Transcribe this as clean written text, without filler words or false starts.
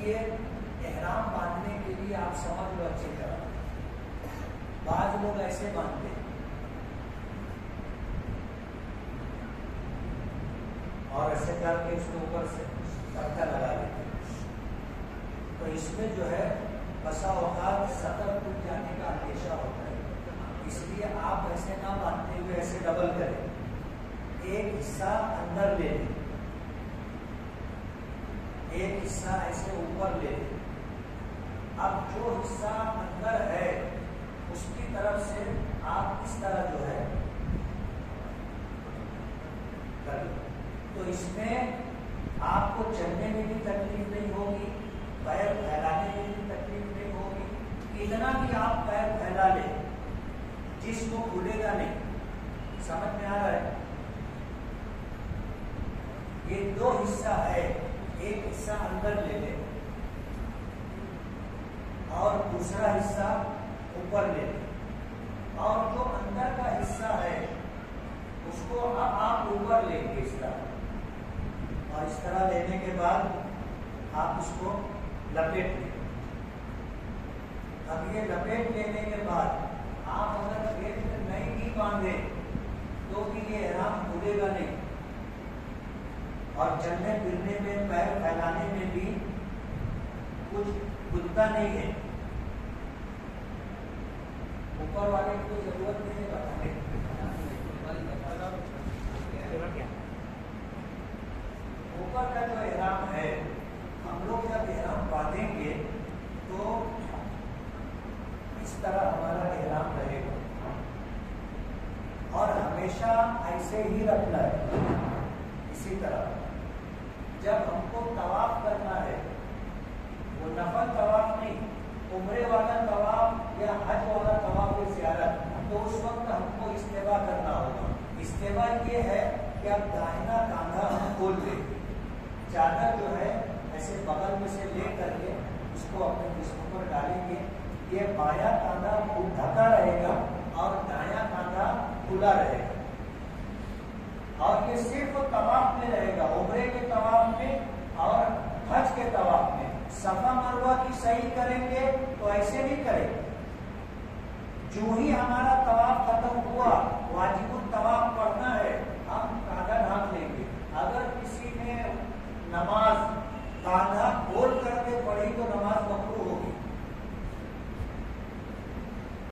لیے احرام باندھنے کے لیے آپ سمجھ لو اچھی طرح، بعض لوگ ایسے باندھتے ہیں اور ایسے کر کے اس کے اوپر سے پٹا لگا دیتے ہیں، تو اس میں جو ہے بسا اوقات سطر ٹوٹ جانے کا اندیشہ ہوتا ہے، اس لیے آپ ایسے نہ باندھتے ہوئے ایسے ڈبل کریں، ایک حصہ اندر لے لیں، ایک حصہ ایسے اوپر لے لیں، اب جو حصہ اندر ہے اس کی طرف سے آپ اس طرح جو ہے کر لیں، تو اس میں آپ کو چلنے میں بھی تکلیف نہیں ہوگی، پیر پھیلانے میں بھی تکلیف نہیں ہوگی، اتنا بھی آپ پیر پھیلا لیں جسم کو کھلے گا نہیں، سمجھ میں آ رہا ہے؟ یہ دو حصہ ہے، ایک حصہ اندر لے لیں اور دوسرا حصہ اوپر لے لیں، اور جو اندر کا حصہ ہے اس کو اب آپ اوپر لیں گے اس طرح، اور اس طرح لینے کے بعد آپ اس کو لپیٹ لیں۔ اب یہ لپیٹ لینے کے بعد آپ اگر پیٹ میں نہیں بھی باندھے تو بھی یہ احرام کھلے گا نہیں، اور چلنے پھرنے میں پیر پھیلانے میں بھی کچھ کھلتا نہیں ہے، اوپر والے کو ضرورت نہیں ہے بتانے کی۔ اوپر کا جو احرام ہے، ہم لوگ جب احرام باندھیں گے تو اس طرح ہمارا احرام رہے گا، اور ہمیشہ ایسے ہی رکھنا ہے، اسی طرح جب ہم کو طواف کرنا ہے، وہ نفل طواف نہیں، عمرے والا طواف یا حج والا طواف زیارت، تو اس وقت ہم کو استوا کرنا ہوگا۔ استوا یہ ہے کہ اب داہنا کاندھا ہم کھول لیں، چادر جو ہے ایسے بغل میں سے لے کر کے اس کو اپنے جسم پر ڈالیں گے، یہ بایاں کاندھا ڈھکا رہے گا اور دایاں کاندھا کھلا رہے گا، اور یہ صرف طواف میں رہے گا، عمرے کے طواف میں اور حج کے طواف میں۔ صفا مروہ کی صحیح کریں گے تو ایسے نہیں کریں گے، جو ہی ہمارا طواف ختم